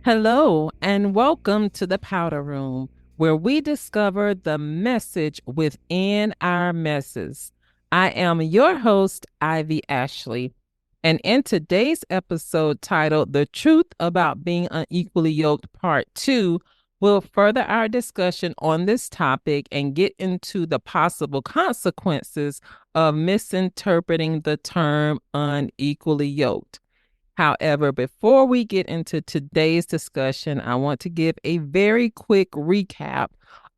Hello, and welcome to the Powder Room, where we discover the message within our messes. I am your host, Ivy Ashley, and in today's episode titled The Truth About Being Unequally Yoked Part 2, we'll further our discussion on this topic and get into the possible consequences of misinterpreting the term unequally yoked. However, before we get into today's discussion, I want to give a very quick recap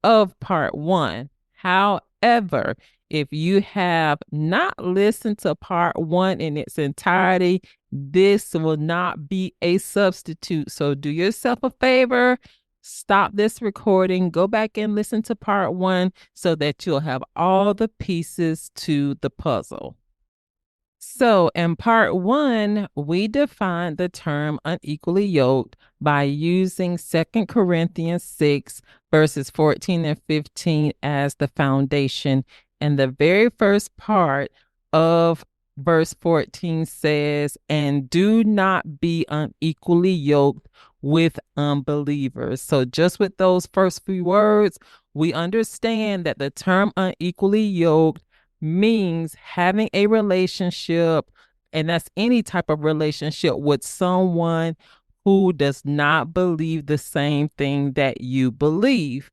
of part one. However, if you have not listened to part one in its entirety, this will not be a substitute. So do yourself a favor, stop this recording, go back and listen to part one so that you'll have all the pieces to the puzzle. So, in part one, we defined the term unequally yoked by using 2 Corinthians 6, verses 14 and 15 as the foundation. And the very first part of verse 14 says, "And do not be unequally yoked with unbelievers." So, just with those first few words, we understand that the term unequally yoked means having a relationship, and that's any type of relationship with someone who does not believe the same thing that you believe.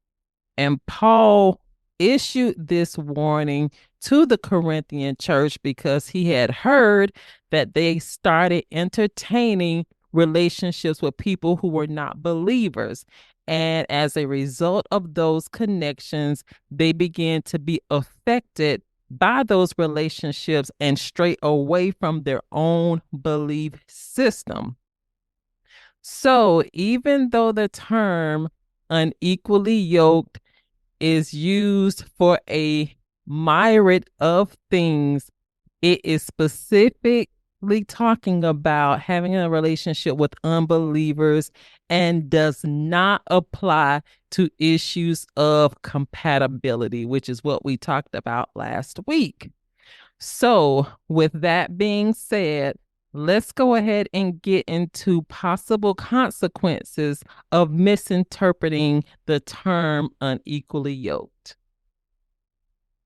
And Paul issued this warning to the Corinthian church because he had heard that they started entertaining relationships with people who were not believers. And as a result of those connections, they began to be affected by those relationships and stray away from their own belief system. So, even though the term unequally yoked is used for a myriad of things, it is specifically talking about having a relationship with unbelievers and does not apply to issues of compatibility, which is what we talked about last week. So, with that being said, let's go ahead and get into possible consequences of misinterpreting the term unequally yoked.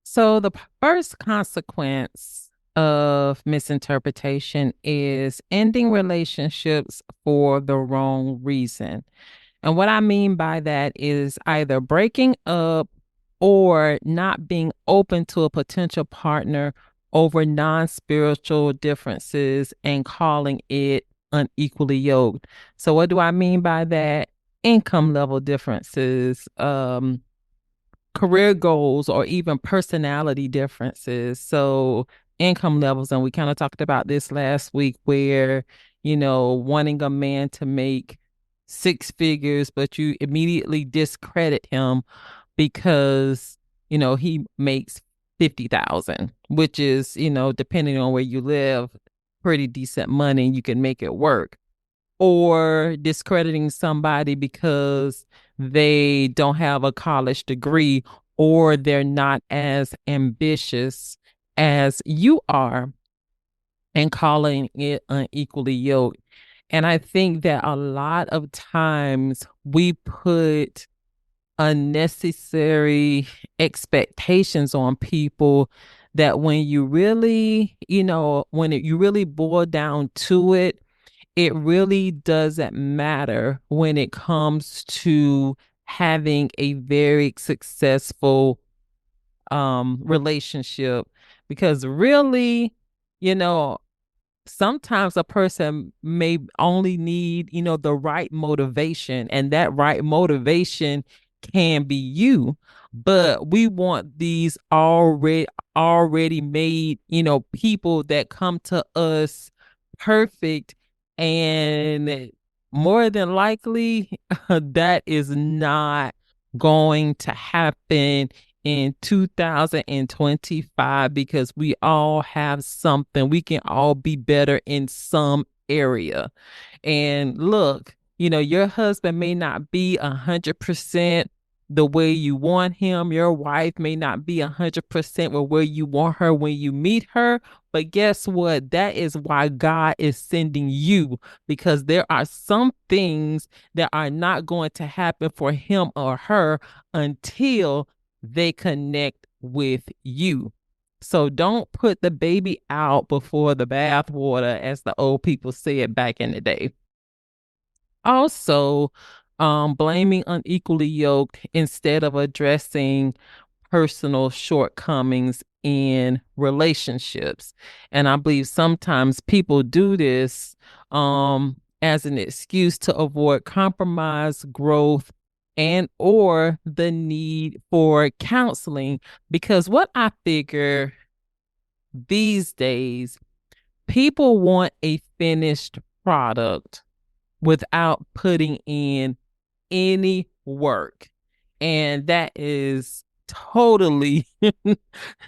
So, the first consequence of misinterpretation is ending relationships for the wrong reason. And what I mean by that is either breaking up or not being open to a potential partner over non spiritual differences and calling it unequally yoked. So, what do I mean by that? Income level differences, career goals, or even personality differences. So, income levels, and we kind of talked about this last week, where, wanting a man to make 6 figures, but you immediately discredit him because, he makes 50,000, which is, depending on where you live, pretty decent money and you can make it work. Or discrediting somebody because they don't have a college degree or they're not as ambitious as you are and calling it unequally yoked. And I think that a lot of times we put unnecessary expectations on people that when you really, you really boil down to it, it really doesn't matter when it comes to having a very successful relationship, because really, you know sometimes a person may only need, the right motivation, and that right motivation can be you. But we want these already made, people that come to us perfect, and more than likely that is not going to happen in 2025, because we all have something. We can all be better in some area. And look, your husband may not be 100% the way you want him. Your wife may not be 100% with where you want her when you meet her. But guess what? That is why God is sending you, because there are some things that are not going to happen for him or her until they connect with you. So don't put the baby out before the bathwater, as the old people said back in the day. Also, blaming unequally yoked instead of addressing personal shortcomings in relationships. And I believe sometimes people do this as an excuse to avoid compromise, growth, and or the need for counseling. Because what I figure these days, people want a finished product without putting in any work. And that is totally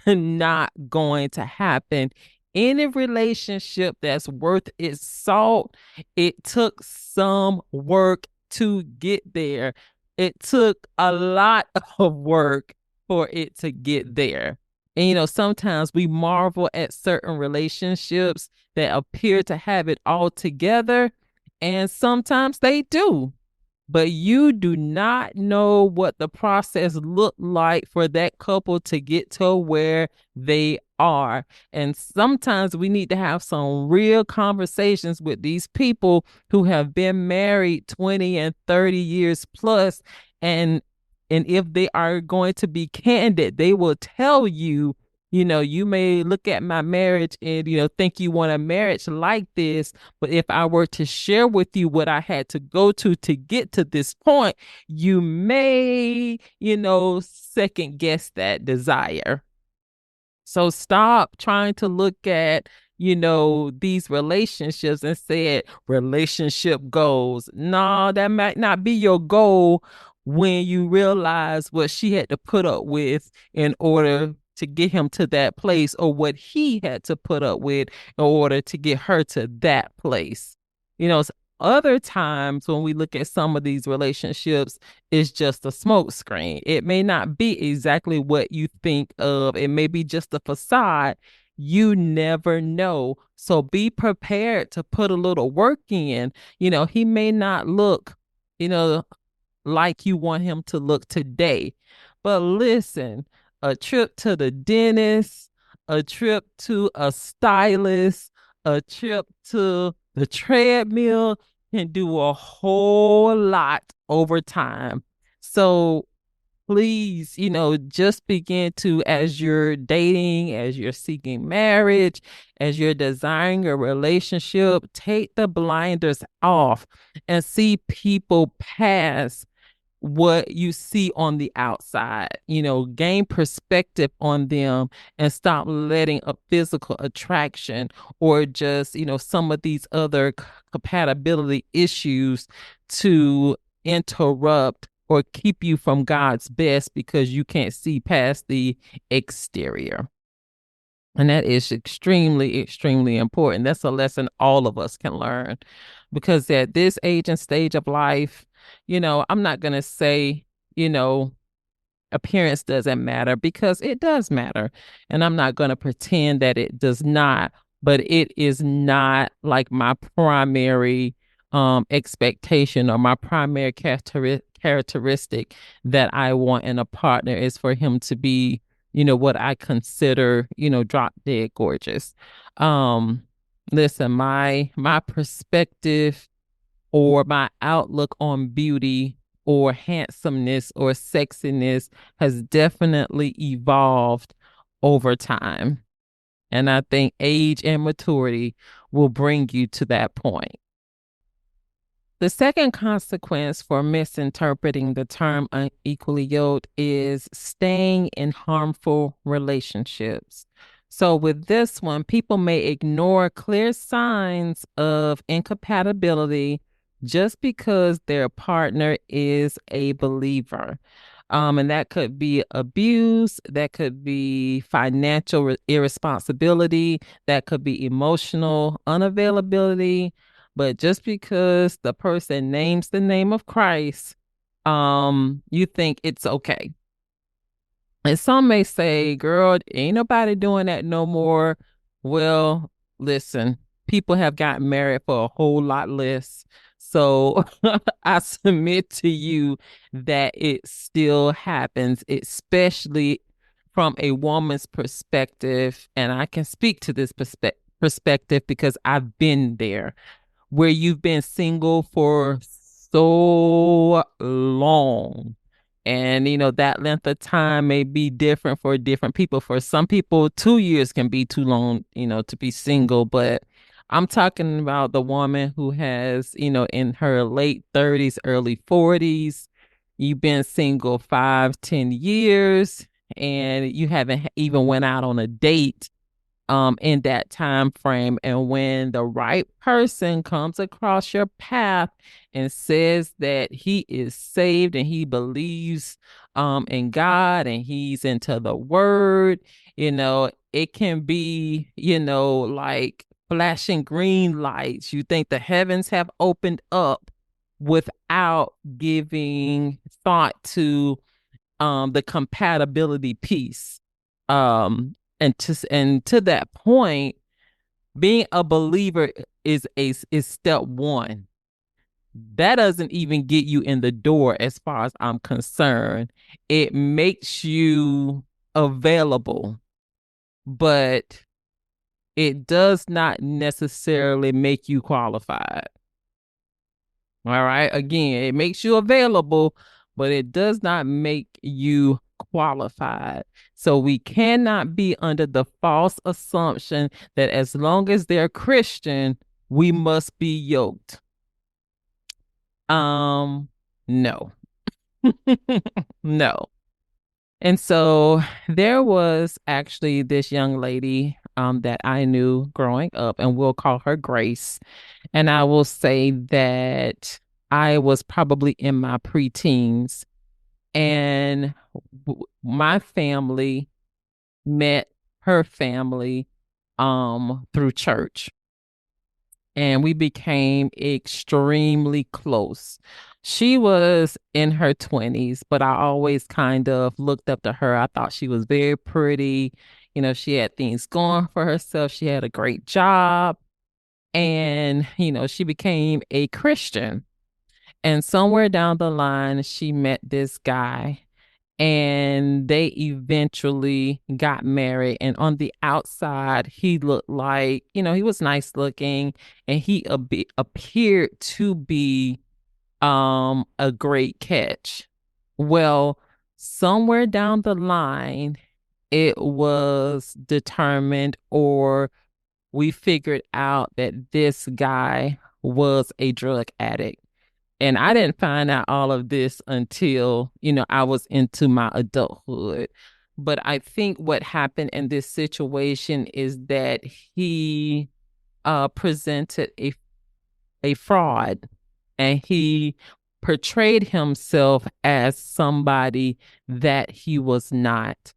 not going to happen. Any relationship that's worth its salt, it took some work to get there. It took a lot of work for it to get there. And sometimes we marvel at certain relationships that appear to have it all together, and sometimes they do, but you do not know what the process looked like for that couple to get to where they are. And sometimes we need to have some real conversations with these people who have been married 20 and 30 years plus, and if they are going to be candid, they will tell you, you may look at my marriage and, think you want a marriage like this. But if I were to share with you what I had to go to get to this point, you may, second guess that desire. So stop trying to look at, these relationships and say relationship goals. No, that might not be your goal when you realize what she had to put up with in order to get him to that place, or what he had to put up with in order to get her to that place. Other times when we look at some of these relationships, it's just a smoke screen. It may not be exactly what you think of. It may be just a facade. You never know. So be prepared to put a little work in. He may not look, you know, like you want him to look today. But listen, a trip to the dentist, a trip to a stylist, a trip to the treadmill can do a whole lot over time. So please, just begin to, as you're dating, as you're seeking marriage, as you're desiring a relationship, take the blinders off and see people past what you see on the outside, gain perspective on them and stop letting a physical attraction or just, some of these other compatibility issues to interrupt or keep you from God's best because you can't see past the exterior. And that is extremely, extremely important. That's a lesson all of us can learn, because at this age and stage of life, I'm not going to say, you know, appearance doesn't matter, because it does matter. And I'm not going to pretend that it does not, but it is not like my primary expectation or my primary characteristic that I want in a partner is for him to be, what I consider, drop dead gorgeous. Um, listen, my perspective or my outlook on beauty or handsomeness or sexiness has definitely evolved over time. And I think age and maturity will bring you to that point. The second consequence for misinterpreting the term unequally yoked is staying in harmful relationships. So, with this one, people may ignore clear signs of incompatibility just because their partner is a believer. And that could be abuse, that could be financial irresponsibility, that could be emotional unavailability. But just because the person names the name of Christ you think it's okay. And some may say, girl, ain't nobody doing that no more. Well, listen, people have gotten married for a whole lot less. So I submit to you that it still happens, especially from a woman's perspective. And I can speak to this perspective because I've been there where you've been single for so long. And, that length of time may be different for different people. For some people, 2 years can be too long, to be single. But I'm talking about the woman who has, in her late 30s, early 40s, you've been single 5, 10 years, and you haven't even went out on a date in that time frame. And when the right person comes across your path and says that he is saved and he believes in God and he's into the word, it can be, like flashing green lights. You think the heavens have opened up without giving thought to the compatibility piece. And to that point, being a believer is step one. That doesn't even get you in the door as far as I'm concerned. It makes you available, but it does not necessarily make you qualified. All right. Again, it makes you available, but it does not make you qualified. So we cannot be under the false assumption that as long as they're Christian, we must be yoked. Um, no. No. And so there was actually this young lady that I knew growing up, and we'll call her Grace. And I will say that I was probably in my preteens, and my family met her family through church, and we became extremely close. She was in her 20s, but I always kind of looked up to her. I thought she was very pretty. She had things going for herself. She had a great job, and she became a Christian. And somewhere down the line, she met this guy, and they eventually got married. And on the outside, he looked like, he was nice looking, and he appeared to be a great catch. Well, somewhere down the line, it was determined, or we figured out that this guy was a drug addict. And I didn't find out all of this until, I was into my adulthood. But I think what happened in this situation is that he presented a fraud, and he portrayed himself as somebody that he was not.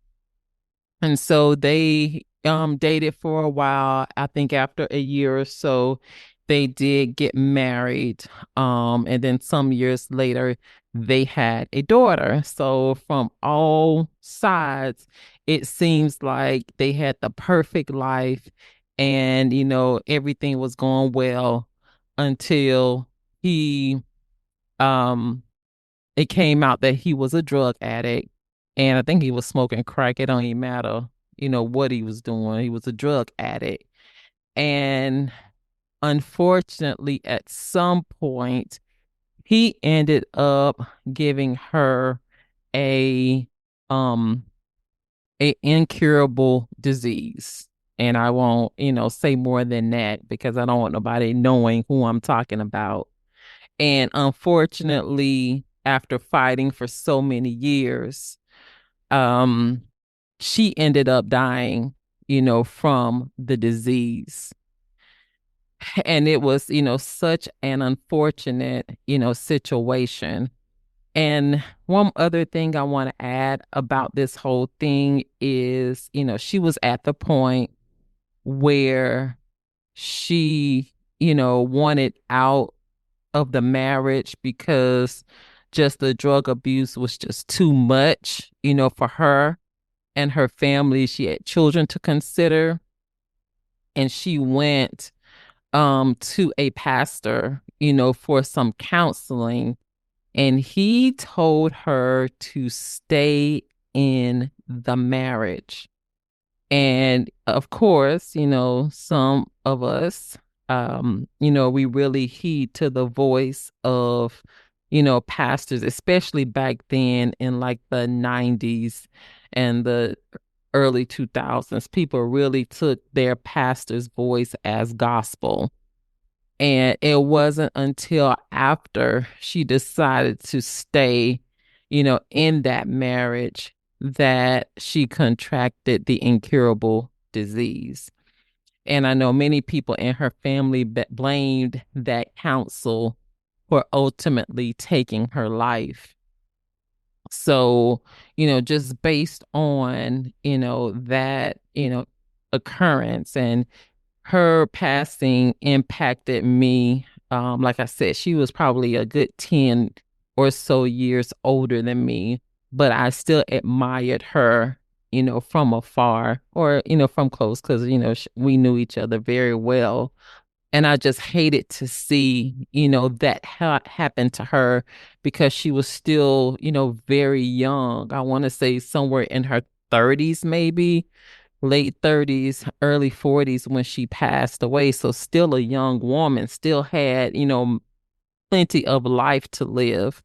And so they dated for a while. I think after a year or so, they did get married. And then some years later, they had a daughter. So from all sides, it seems like they had the perfect life, and everything was going well until he um it came out that he was a drug addict, and I think he was smoking crack. It don't even matter, what he was doing. He was a drug addict. And unfortunately, at some point, he ended up giving her a um a incurable disease. And I won't, say more than that because I don't want nobody knowing who I'm talking about. And unfortunately, after fighting for so many years, um, she ended up dying, from the disease. And it was, such an unfortunate, situation. And one other thing I want to add about this whole thing is, she was at the point where she, wanted out of the marriage because just the drug abuse was just too much, for her and her family. She had children to consider, and she went to a pastor, for some counseling, and he told her to stay in the marriage. And of course, some of us, we really heed to the voice of, pastors, especially back then in like the 90s and the early 2000s. People really took their pastor's voice as gospel. And it wasn't until after she decided to stay, in that marriage that she contracted the incurable disease. And I know many people in her family blamed that counsel for ultimately taking her life. So, just based on, that, occurrence and her passing impacted me. Like I said, she was probably a good 10 or so years older than me, but I still admired her, from afar or, from close because, we knew each other very well. And I just hated to see, that happen to her because she was still, very young. I want to say somewhere in her 30s, maybe late 30s, early 40s when she passed away. So still a young woman, still had, plenty of life to live.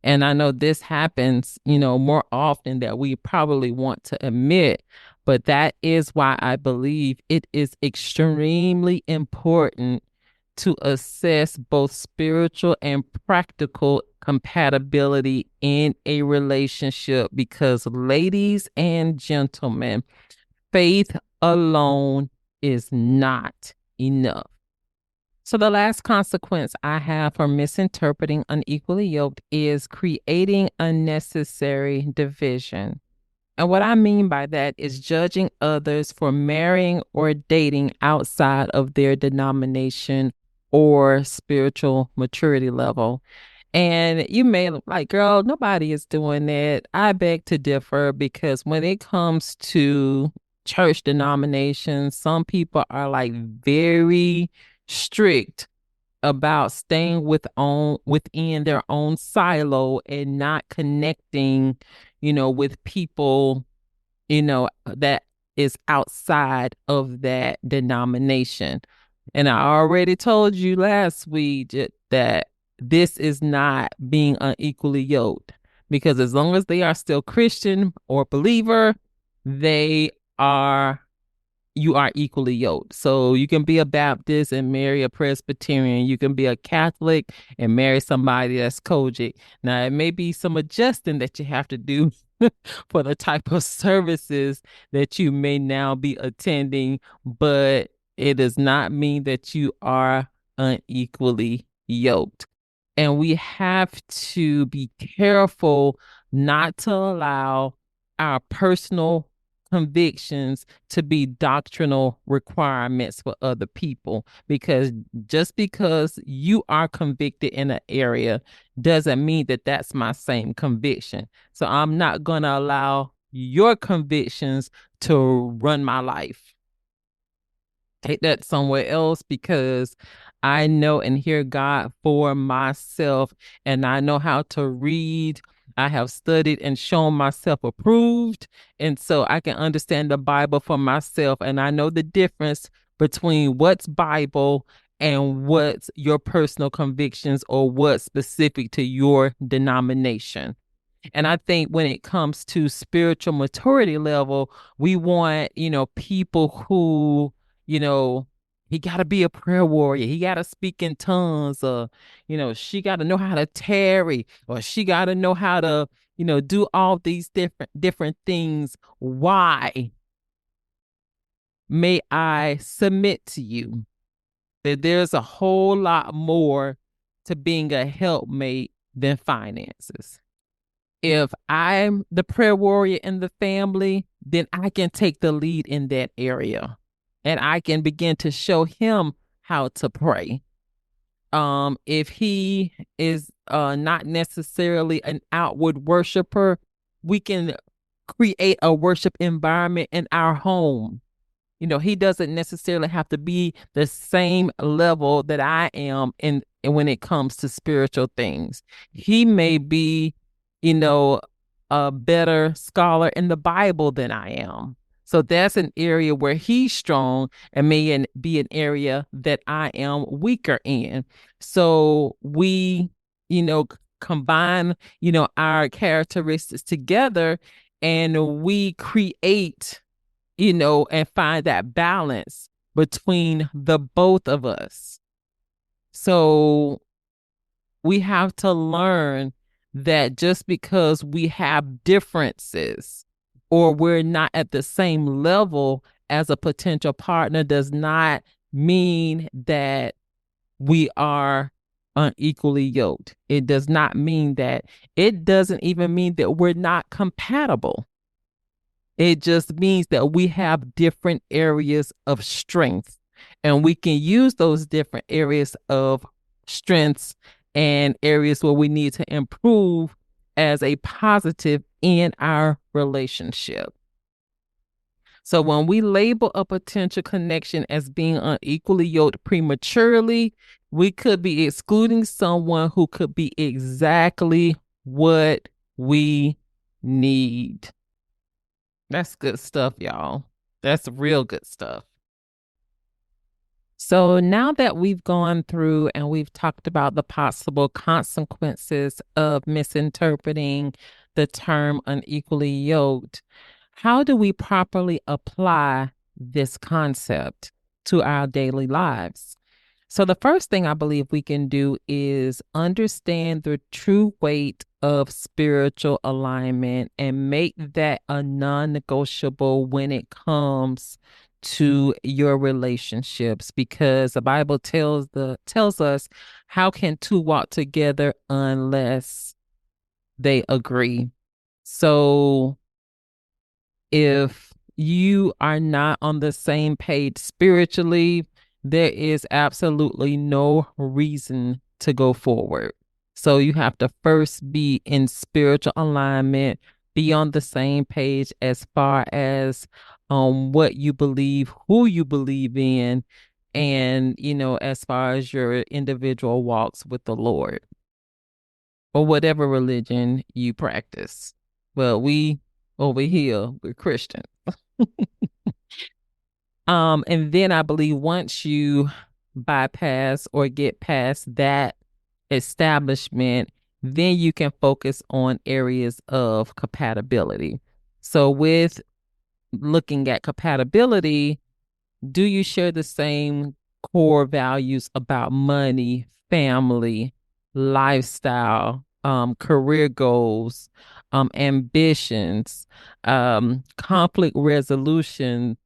And I know this happens, more often that we probably want to admit, but that is why I believe it is extremely important to assess both spiritual and practical compatibility in a relationship because, ladies and gentlemen, faith alone is not enough. So, the last consequence I have for misinterpreting unequally yoked is creating unnecessary division. And what I mean by that is judging others for marrying or dating outside of their denomination or spiritual maturity level. And you may look like, girl, nobody is doing that. I beg to differ because when it comes to church denominations, some people are like very strict about staying within their own silo and not connecting, with people, that is outside of that denomination. And I already told you last week that this is not being unequally yoked because as long as they are still Christian or believer, they are you are equally yoked. So you can be a Baptist and marry a Presbyterian. You can be a Catholic and marry somebody that's Kojic. Now, it may be some adjusting that you have to do for the type of services that you may now be attending, but it does not mean that you are unequally yoked. And we have to be careful not to allow our personal convictions to be doctrinal requirements for other people because just because you are convicted in an area doesn't mean that that's my same conviction. So I'm not going to allow your convictions to run my life. Take that somewhere else because I know and hear God for myself, and I know how to read. I have studied and shown myself approved, and so I can understand the Bible for myself, and I know the difference between what's Bible and what's your personal convictions or what's specific to your denomination. And I think when it comes to spiritual maturity level, we want, people who, you know, he got to be a prayer warrior. He got to speak in tongues, or, she got to know how to tarry, or she got to know how to, do all these different things. Why may I submit to you that there's a whole lot more to being a helpmate than finances? If I'm the prayer warrior in the family, then I can take the lead in that area and I can begin to show him how to pray. If he is not necessarily an outward worshiper, we can create a worship environment in our home. He doesn't necessarily have to be the same level that I am in when it comes to spiritual things. He may be, you know, a better scholar in the Bible than I am. So that's an area where he's strong and be an area that I am weaker in. So we, combine, our characteristics together, and we create, and find that balance between the both of us. So we have to learn that just because we have differences or we're not at the same level as a potential partner does not mean that we are unequally yoked. It does not mean that. It doesn't even mean that we're not compatible. It just means that we have different areas of strength, and we can use those different areas of strengths and areas where we need to improve as a positive in our relationship. So when we label a potential connection as being unequally yoked prematurely, we could be excluding someone who could be exactly what we need. That's good stuff, y'all. That's real good stuff. So now that we've gone through and we've talked about the possible consequences of misinterpreting the term unequally yoked, how do we properly apply this concept to our daily lives? So, the first thing I believe we can do is understand the true weight of spiritual alignment and make that a non negotiable when it comes to your relationships, because the Bible tells us, how can two walk together unless they agree? So if you are not on the same page spiritually, there is absolutely no reason to go forward. So you have to first be in spiritual alignment, be on the same page as far as what you believe, who you believe in, and as far as your individual walks with the Lord or whatever religion you practice. Well, we over here, we're Christian. And then I believe once you bypass or get past that establishment, then you can focus on areas of compatibility. So with looking at compatibility, do you share the same core values about money, family, lifestyle, career goals, ambitions, conflict resolution,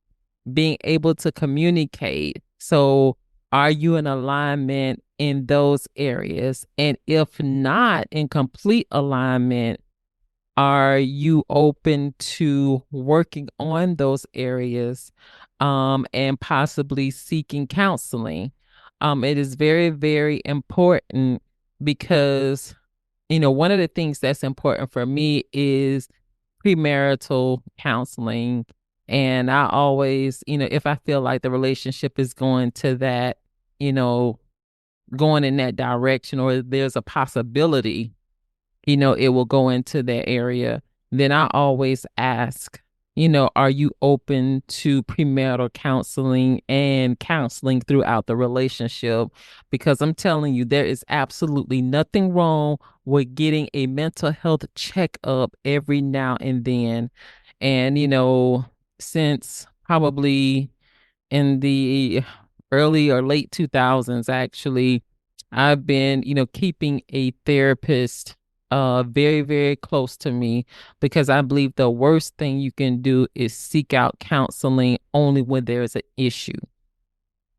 being able to communicate? So, are you in alignment in those areas? And if not in complete alignment, are you open to working on those areas, and possibly seeking counseling? It is very, very important because, one of the things that's important for me is premarital counseling. And I always, if I feel like the relationship is going to that, you know, going in that direction, or there's a possibility, it will go into that area, then I always ask, are you open to premarital counseling and counseling throughout the relationship? Because I'm telling you, there is absolutely nothing wrong with getting a mental health checkup every now and then. And, since probably in the early or late 2000s, actually, I've been, keeping a therapist very, very close to me, because I believe the worst thing you can do is seek out counseling only when there's an issue.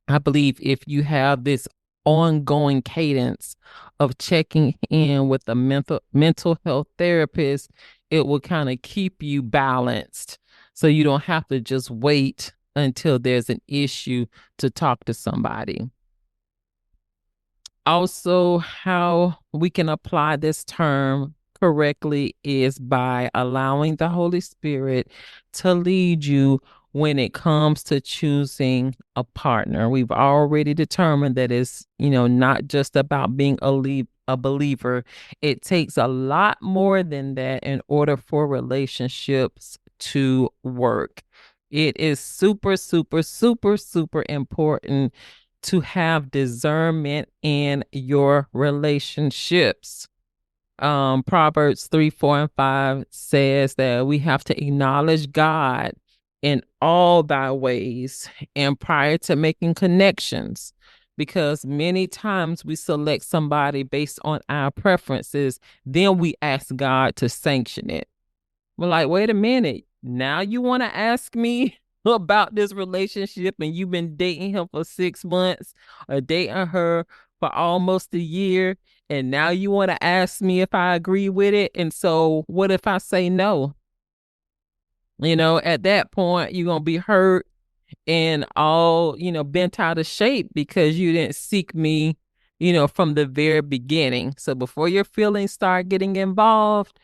I believe if you have this ongoing cadence of checking in with a mental health therapist, it will kind of keep you balanced. So you don't have to just wait until there's an issue to talk to somebody. Also, how we can apply this term correctly is by allowing the Holy Spirit to lead you when it comes to choosing a partner. We've already determined that it's, not just about being a believer. It takes a lot more than that in order for relationships to work. It is super, super, super, super important to have discernment in your relationships. Proverbs 3, 4, and 5 says that we have to acknowledge God in all thy ways and prior to making connections. Because many times we select somebody based on our preferences, then we ask God to sanction it. We're like, wait a minute. Now you want to ask me about this relationship and you've been dating him for 6 months or dating her for almost a year. And now you want to ask me if I agree with it. And so what if I say no? At that point, you're going to be hurt and all, bent out of shape because you didn't seek me, from the very beginning. So before your feelings start getting involved,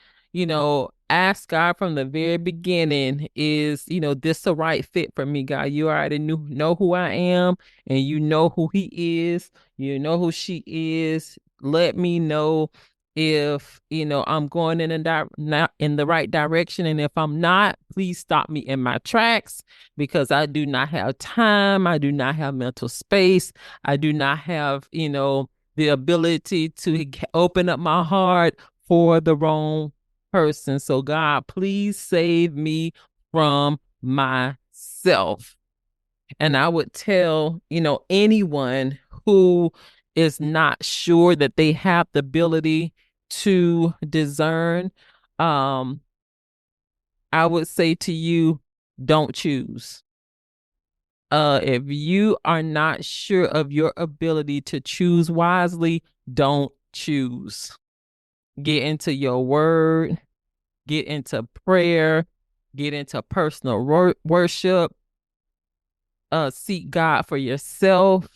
ask God from the very beginning, is, this the right fit for me, God? You already know who I am and you know who he is, you know who she is. Let me know if I'm going not in the right direction, and if I'm not, please stop me in my tracks, because I do not have time, I do not have mental space, I do not have the ability to open up my heart for the wrong person. So God, please save me from myself. And I would tell anyone who is not sure that they have the ability to discern, I would say to you, don't choose. If you are not sure of your ability to choose wisely, don't choose. Get into your word, get into prayer, get into personal worship, seek God for yourself,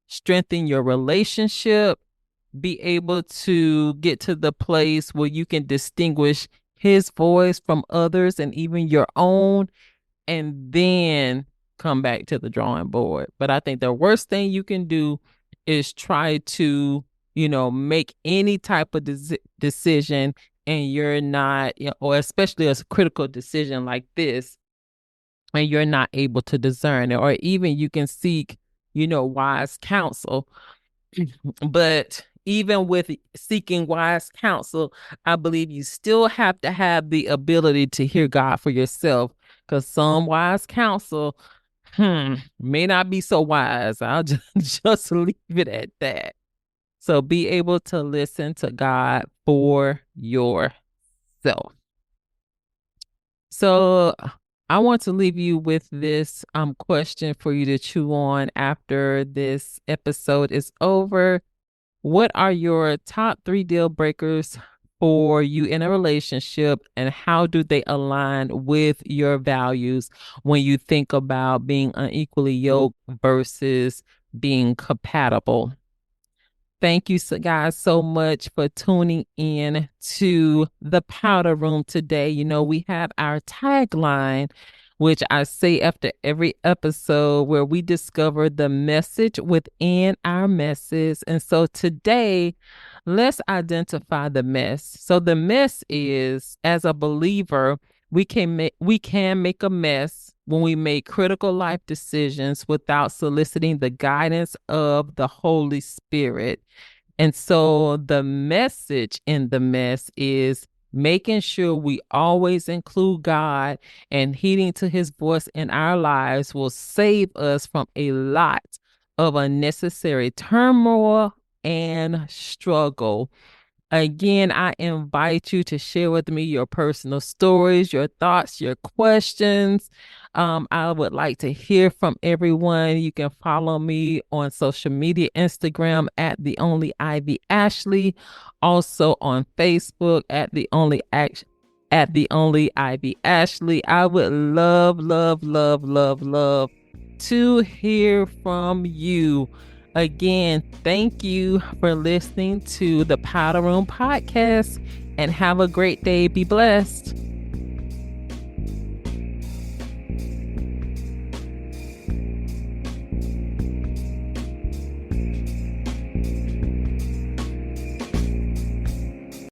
strengthen your relationship, be able to get to the place where you can distinguish his voice from others and even your own, and then come back to the drawing board. But I think the worst thing you can do is try to, make any type of decision, and you're not, or especially a critical decision like this, and you're not able to discern it, or even you can seek, wise counsel. But even with seeking wise counsel, I believe you still have to have the ability to hear God for yourself, because some wise counsel may not be so wise. I'll just leave it at that. So be able to listen to God for yourself. So I want to leave you with this question for you to chew on after this episode is over. What are your top 3 deal breakers for you in a relationship, and how do they align with your values when you think about being unequally yoked versus being compatible? Thank you guys so much for tuning in to the Powder Room today. We have our tagline, which I say after every episode, where we discover the message within our messes. And so today, let's identify the mess. So the mess is, as a believer, we can make a mess when we make critical life decisions without soliciting the guidance of the Holy Spirit. And so the message in the mess is making sure we always include God, and heeding to his voice in our lives will save us from a lot of unnecessary turmoil and struggle. Again, I invite you to share with me your personal stories, your thoughts, your questions. I would like to hear from everyone. You can follow me on social media, Instagram at the only Ivy Ashley, also on Facebook at the only Ivy Ashley. I would love, love, love, love, love to hear from you. Again, thank you for listening to the Powder Room Podcast and have a great day. Be blessed.